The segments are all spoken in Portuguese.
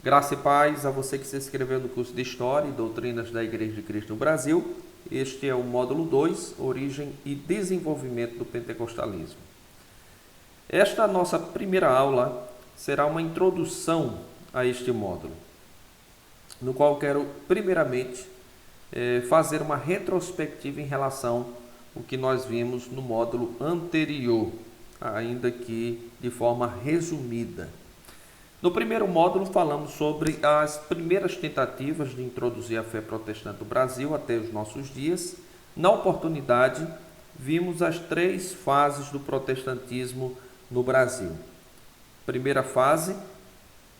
Graça e paz a você que se inscreveu no curso de História e Doutrinas da Igreja de Cristo no Brasil. Este é o módulo 2, Origem e Desenvolvimento do Pentecostalismo. Esta nossa primeira aula será uma introdução a este módulo, no qual quero primeiramente fazer uma retrospectiva em relação ao que nós vimos no módulo anterior, ainda que de forma resumida. No primeiro módulo falamos sobre as primeiras tentativas de introduzir a fé protestante no Brasil até os nossos dias. Na oportunidade, vimos as 3 fases do protestantismo no Brasil. Primeira fase,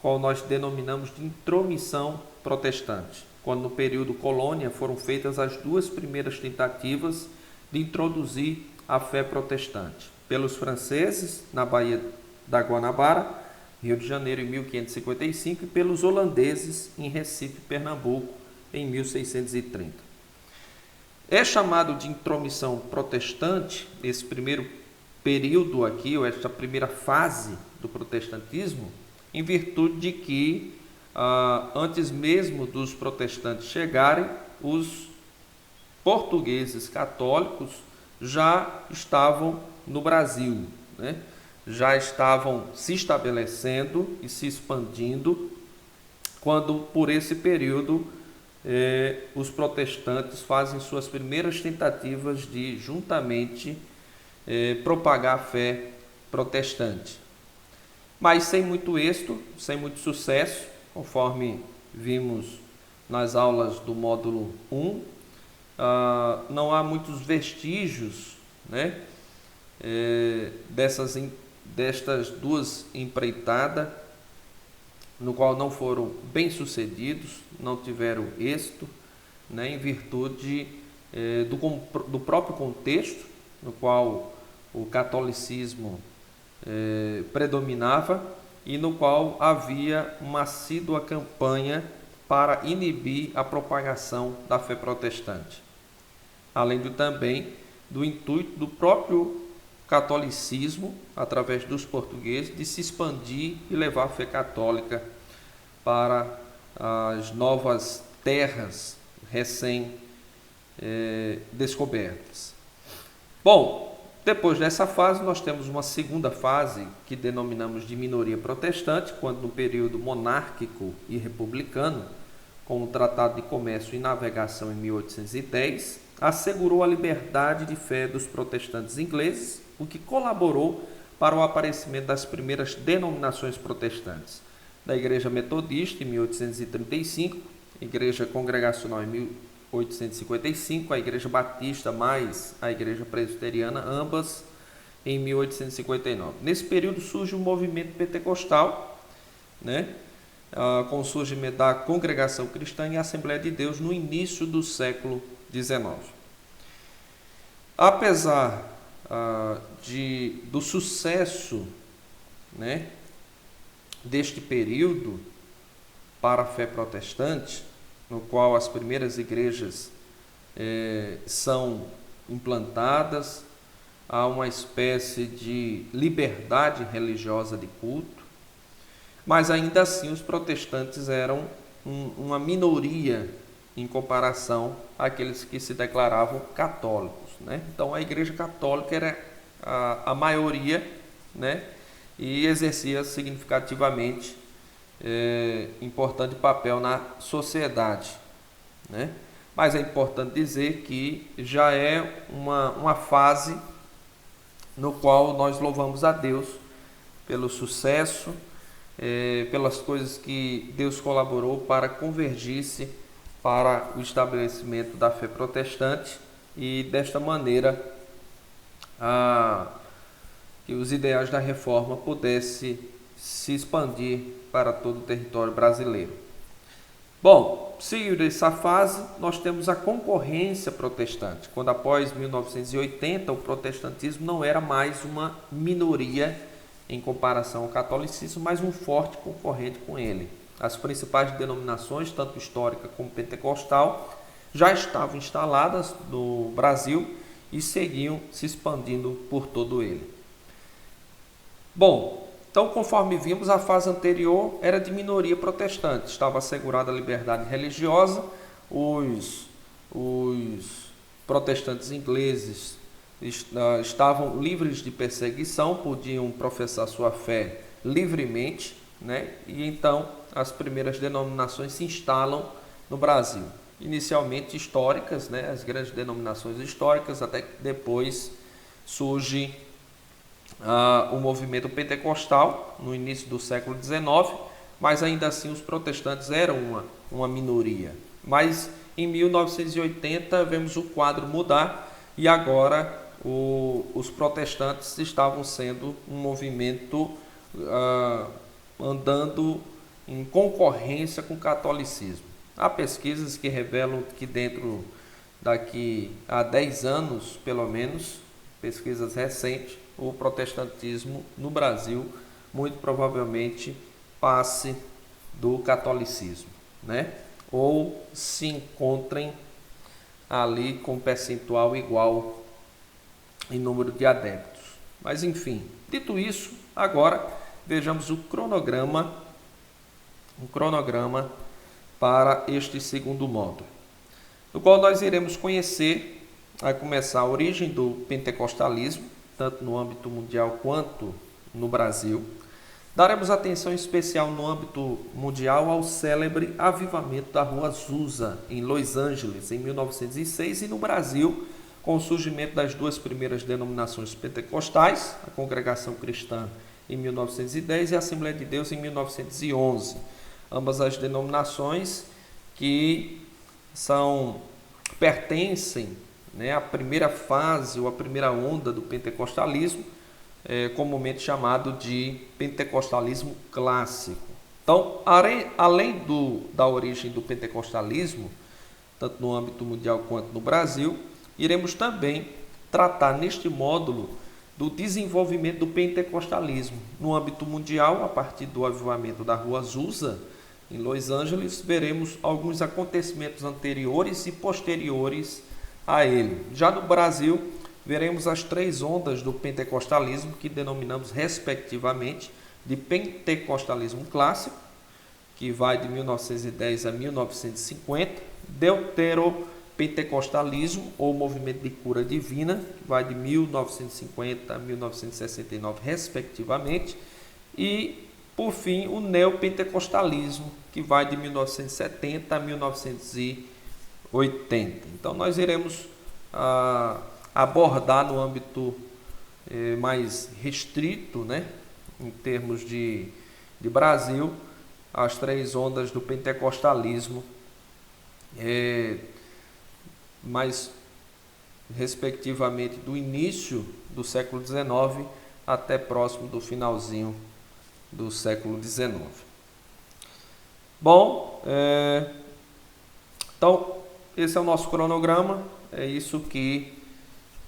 qual nós denominamos de intromissão protestante, quando no período colônia foram feitas as 2 primeiras tentativas de introduzir a fé protestante, pelos franceses na Baía da Guanabara, Rio de Janeiro, em 1555, e pelos holandeses em Recife, Pernambuco, em 1630. É chamado de intromissão protestante esse primeiro período aqui, ou esta primeira fase do protestantismo, em virtude de que, antes mesmo dos protestantes chegarem, os portugueses católicos já estavam no Brasil, né? Já estavam se estabelecendo e se expandindo, quando por esse período os protestantes fazem suas primeiras tentativas de juntamente propagar a fé protestante. Mas sem muito êxito, sem muito sucesso, conforme vimos nas aulas do módulo 1, não há muitos vestígios, né, destas 2 empreitadas, no qual não foram bem sucedidos, não tiveram êxito, né, em virtude do próprio contexto no qual o catolicismo predominava e no qual havia uma assídua campanha para inibir a propagação da fé protestante, além também do intuito do próprio catolicismo, através dos portugueses, de se expandir e levar a fé católica para as novas terras recém-descobertas. Bom, depois dessa fase, nós temos uma segunda fase que denominamos de minoria protestante, quando no período monárquico e republicano, com o Tratado de Comércio e Navegação em 1810, assegurou a liberdade de fé dos protestantes ingleses, o que colaborou para o aparecimento das primeiras denominações protestantes, da Igreja Metodista em 1835, Igreja Congregacional em 1855, a Igreja Batista mais a Igreja Presbiteriana, ambas em 1859. Nesse período surge o movimento pentecostal, né, com o surgimento da Congregação Cristã e a Assembleia de Deus no início do século XIX. Apesar do sucesso, né, deste período para a fé protestante, no qual as primeiras igrejas são implantadas, há uma espécie de liberdade religiosa de culto, mas ainda assim os protestantes eram uma minoria em comparação àqueles que se declaravam católicos, né? Então a Igreja Católica era a maioria, né, e exercia significativamente importante papel na sociedade, né? Mas é importante dizer que já é uma fase no qual nós louvamos a Deus pelo sucesso, pelas coisas que Deus colaborou para convergir-se para o estabelecimento da fé protestante e desta maneira que os ideais da reforma pudessem se expandir para todo o território brasileiro. Bom, seguindo essa fase, nós temos a concorrência protestante, quando após 1980 o protestantismo não era mais uma minoria em comparação ao catolicismo, mas um forte concorrente com ele. As principais denominações, tanto histórica como pentecostal, já estavam instaladas no Brasil e seguiam se expandindo por todo ele. Bom, Então, conforme vimos, a fase anterior era de minoria protestante, estava assegurada a liberdade religiosa, os protestantes ingleses estavam livres de perseguição, podiam professar sua fé livremente, né? E então as primeiras denominações se instalam no Brasil, inicialmente históricas, né? As grandes denominações históricas, até que depois surge o movimento pentecostal no início do século XIX, mas ainda assim os protestantes eram uma minoria. Mas em 1980 vemos o quadro mudar e agora os protestantes estavam sendo um movimento andando em concorrência com o catolicismo. Há pesquisas que revelam que daqui a 10 anos, pelo menos, pesquisas recentes, o protestantismo no Brasil muito provavelmente passe do catolicismo, né? Ou se encontrem ali com percentual igual em número de adeptos. Mas enfim, dito isso, agora vejamos o cronograma para este segundo módulo, no qual nós iremos conhecer, a começar, a origem do pentecostalismo, tanto no âmbito mundial quanto no Brasil. Daremos atenção especial no âmbito mundial ao célebre avivamento da Rua Azusa, em Los Angeles, em 1906, e no Brasil, com o surgimento das duas primeiras denominações pentecostais, a Congregação Cristã em 1910 e a Assembleia de Deus em 1911. Ambas as denominações que pertencem, né, à primeira fase ou à primeira onda do pentecostalismo, comumente chamado de pentecostalismo clássico. Então, além da origem do pentecostalismo, tanto no âmbito mundial quanto no Brasil, iremos também tratar neste módulo do desenvolvimento do pentecostalismo. No âmbito mundial, a partir do avivamento da Rua Azusa, em Los Angeles, veremos alguns acontecimentos anteriores e posteriores a ele. Já no Brasil, veremos as três ondas do pentecostalismo, que denominamos respectivamente de pentecostalismo clássico, que vai de 1910 a 1950, deuteropentecostalismo, ou movimento de cura divina, que vai de 1950 a 1969, respectivamente, e, por fim, o neopentecostalismo, que vai de 1970 a 1980. Então, nós iremos abordar no âmbito mais restrito, né, em termos de Brasil, as três ondas do pentecostalismo, mais respectivamente do início do século XIX até próximo do finalzinho do século XIX. Bom, então esse é o nosso cronograma, é isso que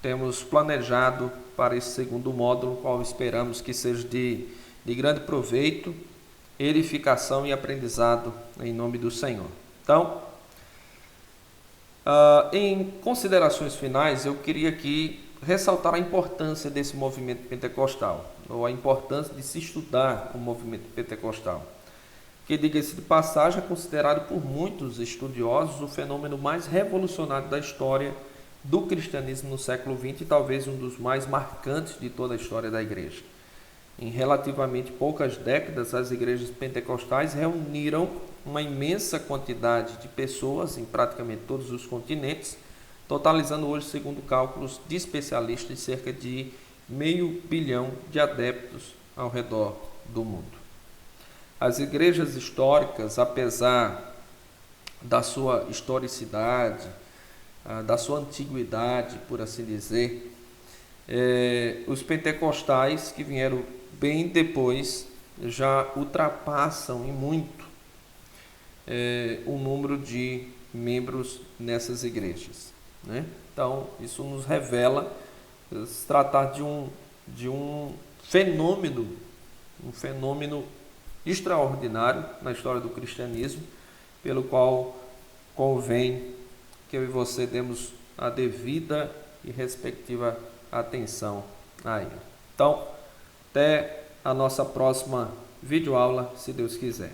temos planejado para esse segundo módulo, qual esperamos que seja de grande proveito, edificação e aprendizado em nome do Senhor. Então, em considerações finais, eu queria aqui ressaltar a importância desse movimento pentecostal, ou a importância de se estudar o movimento pentecostal, que, diga-se de passagem, é considerado por muitos estudiosos o fenômeno mais revolucionário da história do cristianismo no século XX e talvez um dos mais marcantes de toda a história da igreja. Em relativamente poucas décadas, as igrejas pentecostais reuniram uma imensa quantidade de pessoas em praticamente todos os continentes, totalizando hoje, segundo cálculos de especialistas, cerca de 500 milhões de adeptos ao redor do mundo. As igrejas históricas, apesar da sua historicidade, da sua antiguidade, por assim dizer, os pentecostais que vieram bem depois já ultrapassam em muito o número de membros nessas igrejas, né? Então, isso nos revela se tratar de um fenômeno extraordinário na história do cristianismo, pelo qual convém que eu e você demos a devida e respectiva atenção a ele. Então, até a nossa próxima videoaula, se Deus quiser.